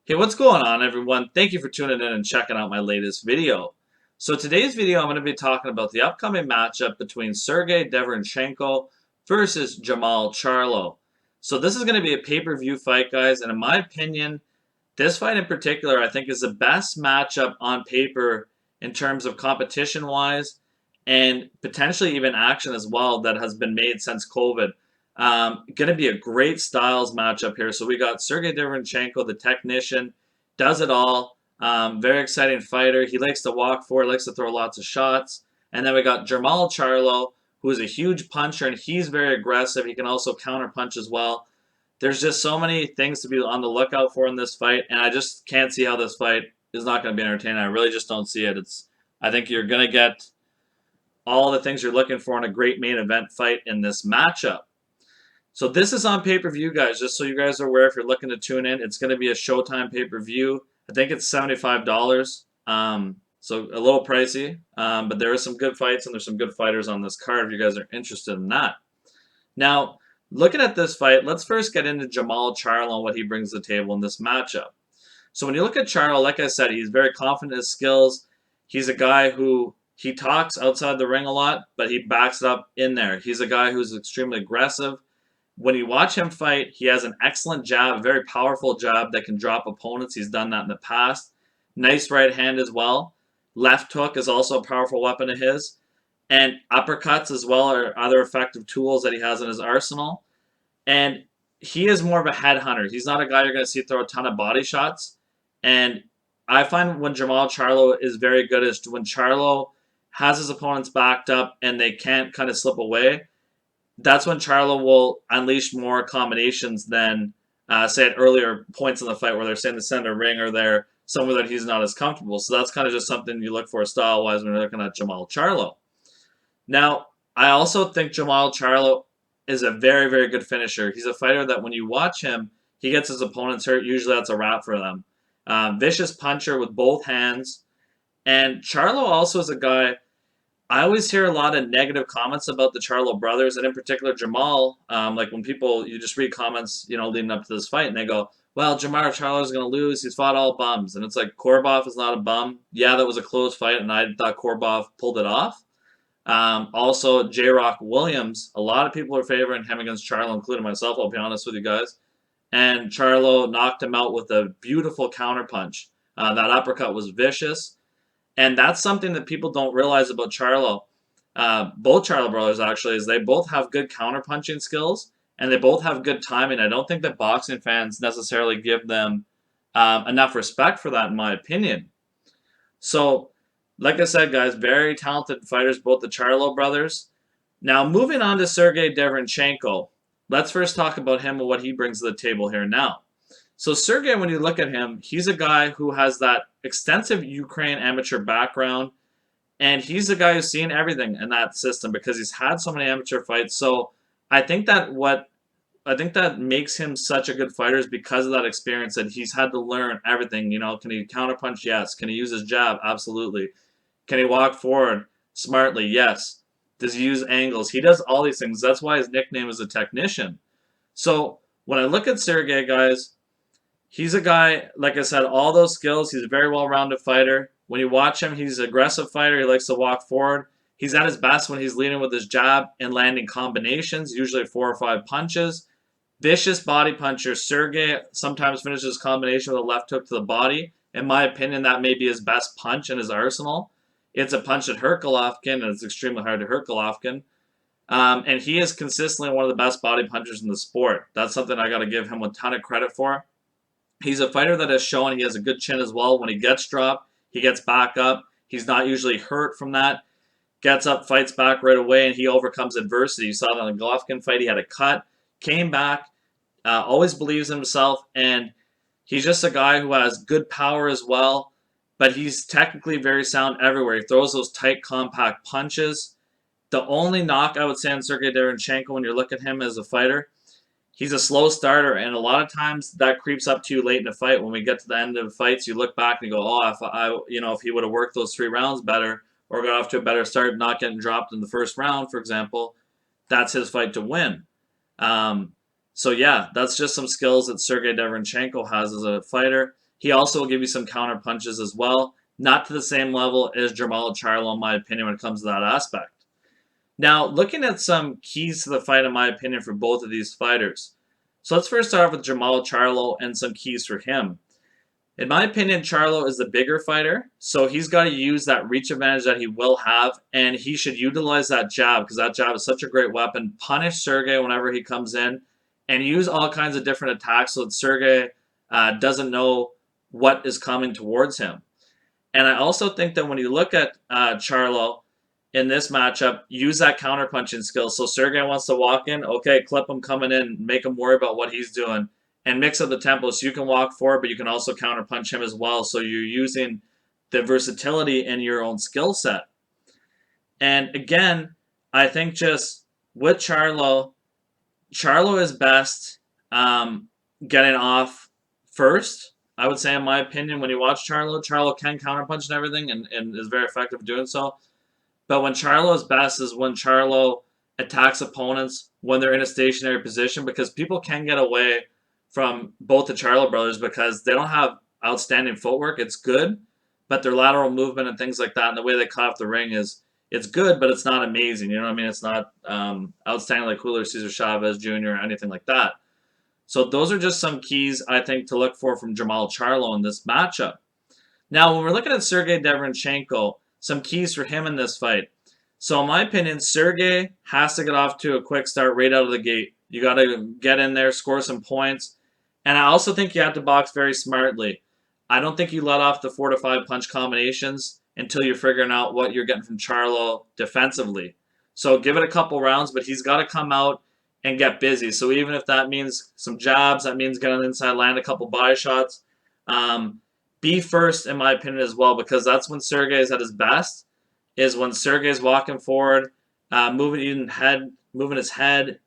Hey, what's going on, everyone? Thank you for tuning in and checking out my latest video. So today's video, I'm going to be talking about the upcoming matchup between Sergiy Derevyanchenko versus Jermall Charlo. So this is going to be a pay-per-view fight, guys, and in my opinion, this fight in particular, I think, is the best matchup on paper in terms of competition-wise and potentially even action as well that has been made since COVID. Going to be a great styles matchup here. So we got Sergiy Derevyanchenko, the technician, does it all. Very exciting fighter. He likes to walk forward, likes to throw lots of shots. And then we got Jermall Charlo, who is a huge puncher, and he's very aggressive. He can also counter punch as well. There's just so many things to be on the lookout for in this fight, and I just can't see how this fight is not going to be entertaining. I really just don't see it. I think you're going to get all the things you're looking for in a great main event fight in this matchup. So this is on pay-per-view, guys, just so you guys are aware if you're looking to tune in. It's going to be a Showtime pay-per-view. I think it's $75, so a little pricey, but there are some good fights and there's some good fighters on this card if you guys are interested in that. Now, looking at this fight, let's first get into Jermall Charlo and what he brings to the table in this matchup. So when you look at Charlo, like I said, he's very confident in his skills. He's a guy who he talks outside the ring a lot, but he backs it up in there. He's a guy who's extremely aggressive. When you watch him fight, he has an excellent jab, a very powerful jab that can drop opponents. He's done that in the past. Nice right hand as well. Left hook is also a powerful weapon of his. And uppercuts as well are other effective tools that he has in his arsenal. And he is more of a headhunter. He's not a guy you're going to see throw a ton of body shots. And I find when Jermall Charlo is very good is when Charlo has his opponents backed up and they can't kind of slip away. That's when Charlo will unleash more combinations than, say, at earlier points in the fight where they're saying the center ring or they're somewhere that he's not as comfortable. So that's kind of just something you look for style-wise when you're looking at Jermall Charlo. Now, I also think Jermall Charlo is a very, very good finisher. He's a fighter that when you watch him, he gets his opponents hurt. Usually that's a wrap for them. Vicious puncher with both hands. And Charlo also is a guy, I always hear a lot of negative comments about the Charlo brothers, and in particular Jermall. Like when people, you just read comments, leading up to this fight, and they go, well, Jermall Charlo is going to lose. He's fought all bums. And it's like, Korobov is not a bum. Yeah, that was a close fight, and I thought Korobov pulled it off. Also, J-Rock Williams, a lot of people are favoring him against Charlo, including myself, I'll be honest with you guys. And Charlo knocked him out with a beautiful counterpunch. That uppercut was vicious. And that's something that people don't realize about Charlo. Both Charlo brothers, actually, is they both have good counterpunching skills, and they both have good timing. I don't think that boxing fans necessarily give them enough respect for that, in my opinion. So, like I said, guys, very talented fighters, both the Charlo brothers. Now, moving on to Sergiy Derevyanchenko. Let's first talk about him and what he brings to the table here now. So Sergiy, when you look at him, he's a guy who has that extensive Ukraine amateur background, and he's a guy who's seen everything in that system because he's had so many amateur fights. So I think that makes him such a good fighter is because of that experience that he's had to learn everything. Can he counterpunch? Yes. Can he use his jab? Absolutely. Can he walk forward smartly? Yes. Does he use angles? He does all these things. That's why his nickname is a technician. So when I look at Sergiy, guys, he's a guy, like I said, all those skills. He's a very well-rounded fighter. When you watch him, he's an aggressive fighter. He likes to walk forward. He's at his best when he's leading with his jab and landing combinations, usually 4 or 5 punches. Vicious body puncher. Sergiy sometimes finishes his combination with a left hook to the body. In my opinion, that may be his best punch in his arsenal. It's a punch that hurt Golovkin, and it's extremely hard to hurt Golovkin. And he is consistently one of the best body punchers in the sport. That's something I got to give him a ton of credit for. He's a fighter that has shown he has a good chin as well. When he gets dropped, he gets back up. He's not usually hurt from that. Gets up, fights back right away, and he overcomes adversity. You saw that in the Golovkin fight. He had a cut, came back, always believes in himself, and he's just a guy who has good power as well, but he's technically very sound everywhere. He throws those tight, compact punches. The only knock I would say on Sergiy Derevyanchenko when you look at him as a fighter, he's a slow starter, and a lot of times that creeps up to you late in the fight. When we get to the end of the fights, you look back and you go, "Oh, if he would have worked those 3 rounds better, or got off to a better start, not getting dropped in the first round, for example, that's his fight to win." So yeah, that's just some skills that Sergiy Derevyanchenko has as a fighter. He also will give you some counter punches as well. Not to the same level as Jermall Charlo, in my opinion, when it comes to that aspect. Now, looking at some keys to the fight, in my opinion, for both of these fighters. So let's first start off with Jermall Charlo and some keys for him. In my opinion, Charlo is the bigger fighter, so he's got to use that reach advantage that he will have, and he should utilize that jab, because that jab is such a great weapon. Punish Sergey whenever he comes in, and use all kinds of different attacks so that Sergey doesn't know what is coming towards him. And I also think that when you look at Charlo in this matchup, use that counterpunching skill. So Sergey wants to walk in, okay, clip him coming in, make him worry about what he's doing, and mix up the tempo so you can walk forward, but you can also counterpunch him as well. So you're using the versatility in your own skill set. And again, I think just with Charlo is best getting off first. I would say, in my opinion, when you watch Charlo can counterpunch and everything and is very effective at doing so. But when Charlo is best is when Charlo attacks opponents when they're in a stationary position, because people can get away from both the Charlo brothers because they don't have outstanding footwork. It's good, but their lateral movement and things like that and the way they cut off the ring it's good, but it's not amazing. You know what I mean? It's not outstanding like Julio Cesar Chavez Jr. or anything like that. So those are just some keys, I think, to look for from Jermall Charlo in this matchup. Now, when we're looking at Sergiy Derevyanchenko, some keys for him in this fight. So in my opinion, Sergey has to get off to a quick start right out of the gate. You got to get in there, score some points. And I also think you have to box very smartly. I don't think you let off the 4 to 5 punch combinations until you're figuring out what you're getting from Charlo defensively. So give it a couple rounds, but he's got to come out and get busy. So even if that means some jabs, that means getting inside, land a couple body shots. Be first, in my opinion, as well, because that's when Sergey is at his best, is when Sergey is walking forward, moving his head,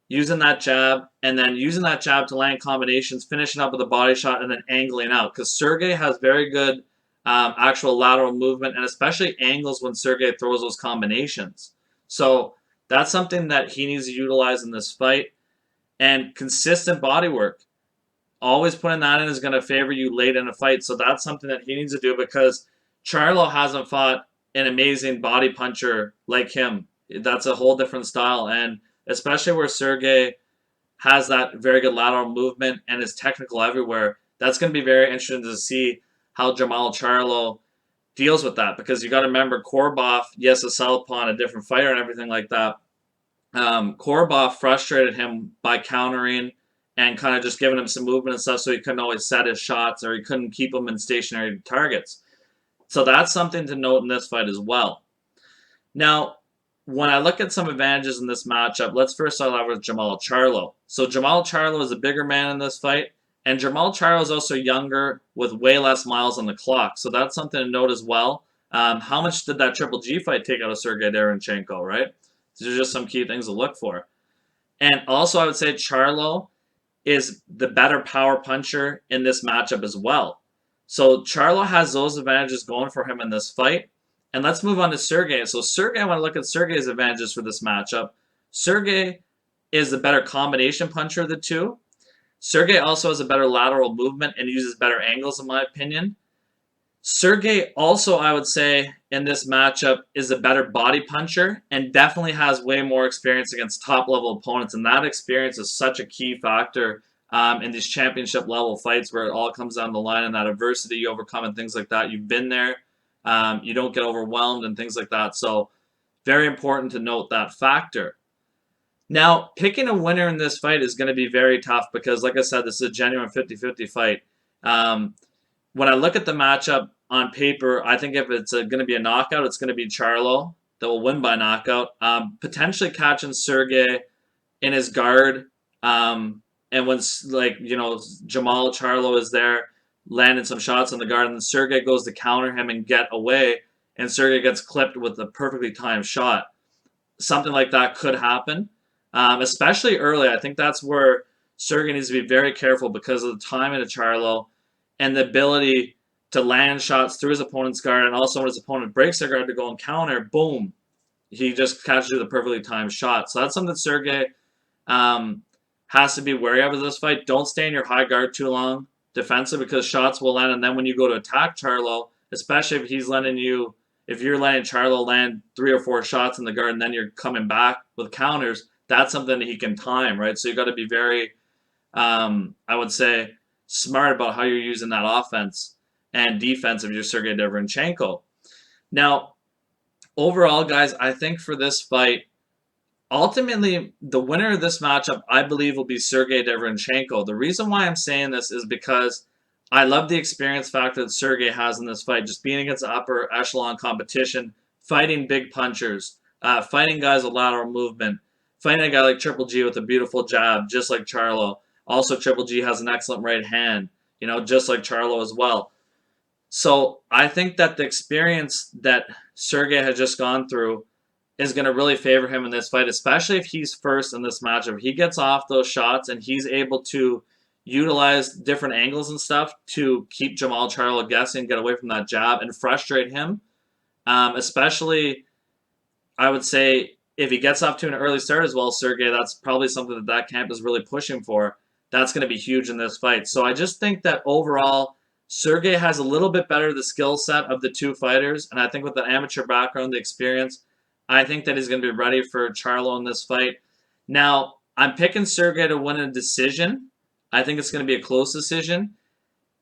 using that jab, and then using that jab to land combinations, finishing up with a body shot, and then angling out. Because Sergey has very good actual lateral movement, and especially angles when Sergey throws those combinations. So that's something that he needs to utilize in this fight. And consistent body work. Always putting that in is going to favor you late in a fight. So that's something that he needs to do, because Charlo hasn't fought an amazing body puncher like him. That's a whole different style. And especially where Sergey has that very good lateral movement and is technical everywhere, that's going to be very interesting to see how Jermall Charlo deals with that. Because you got to remember, Korobov, yes, a southpaw and a different fighter and everything like that. Korobov frustrated him by countering and kind of just giving him some movement and stuff, so he couldn't always set his shots, or he couldn't keep him in stationary targets. So that's something to note in this fight as well. Now, when I look at some advantages in this matchup, let's first start off with Jermall Charlo. So Jermall Charlo is a bigger man in this fight, and Jermall Charlo is also younger with way less miles on the clock. So that's something to note as well. How much did that Triple G fight take out of Sergiy Derevyanchenko, right? These are just some key things to look for. And also, I would say Charlo is the better power puncher in this matchup as well. So Charlo has those advantages going for him in this fight. And let's move on to Sergey. So Sergey, I want to look at Sergey's advantages for this matchup. Sergey is the better combination puncher of the two. Sergey also has a better lateral movement and uses better angles, in my opinion. Sergey also, I would say, in this matchup is a better body puncher and definitely has way more experience against top-level opponents. And that experience is such a key factor in these championship-level fights where it all comes down the line and that adversity you overcome and things like that. You've been there. You don't get overwhelmed and things like that. So very important to note that factor. Now, picking a winner in this fight is going to be very tough because, like I said, this is a genuine 50-50 fight. When I look at the matchup on paper, I think if it's going to be a knockout, it's going to be Charlo that will win by knockout. Potentially catching Sergey in his guard. And when, Jermall Charlo is there, landing some shots on the guard, and then Sergey goes to counter him and get away, and Sergey gets clipped with a perfectly timed shot. Something like that could happen, especially early. I think that's where Sergey needs to be very careful because of the timing of Charlo and the ability to land shots through his opponent's guard, and also when his opponent breaks their guard to go and counter, boom, he just catches you with a perfectly timed shot. So that's something Sergey has to be wary of in this fight. Don't stay in your high guard too long. defensive because shots will land, and then when you go to attack Charlo, especially if if you're letting Charlo land 3 or 4 shots in the guard, and then you're coming back with counters, that's something that he can time, right? So you got to be very, I would say, smart about how you're using that offense and defense if you're Sergiy Derevyanchenko. Now, overall, guys, I think for this fight, ultimately, the winner of this matchup, I believe, will be Sergiy Derevyanchenko. The reason why I'm saying this is because I love the experience factor that Sergiy has in this fight, just being against upper echelon competition, fighting big punchers, fighting guys with lateral movement, fighting a guy like Triple G with a beautiful jab, just like Charlo. Also, Triple G has an excellent right hand, just like Charlo as well. So I think that the experience that Sergiy has just gone through is going to really favor him in this fight, especially if he's first in this matchup. He gets off those shots and he's able to utilize different angles and stuff to keep Jermall Charlo guessing, get away from that jab, and frustrate him. Especially, I would say, if he gets off to an early start as well, Sergiy, that's probably something that camp is really pushing for. That's going to be huge in this fight. So I just think that overall, Sergiy has a little bit better the skill set of the two fighters, and I think with the amateur background, the experience, I think that he's going to be ready for Charlo in this fight. Now, I'm picking Sergiy to win a decision. I think it's going to be a close decision.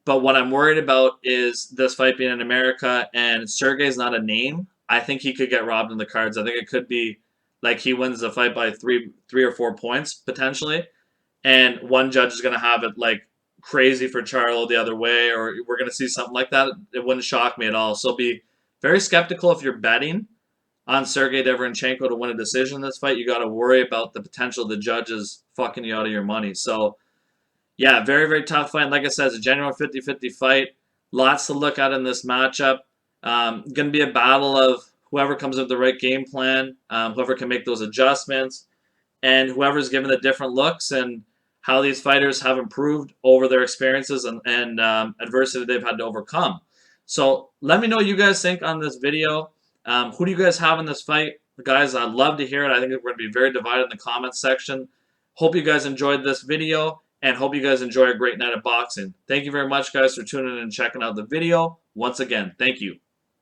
But what I'm worried about is this fight being in America, and Sergey's not a name. I think he could get robbed in the cards. I think it could be like he wins the fight by three or 4 points, potentially. And one judge is going to have it like crazy for Charlo the other way, or we're going to see something like that. It wouldn't shock me at all. So be very skeptical if you're betting on Sergiy Derevyanchenko to win a decision in this fight. You got to worry about the potential of the judges fucking you out of your money. So, yeah, very, very tough fight. Like I said, it's a genuine 50-50 fight. Lots to look at in this matchup. Going to be a battle of whoever comes up with the right game plan, whoever can make those adjustments, and whoever's given the different looks and how these fighters have improved over their experiences and adversity they've had to overcome. So let me know what you guys think on this video. Who do you guys have in this fight? Guys, I'd love to hear it. I think we're going to be very divided in the comments section. Hope you guys enjoyed this video, and hope you guys enjoy a great night of boxing. Thank you very much, guys, for tuning in and checking out the video. Once again, thank you.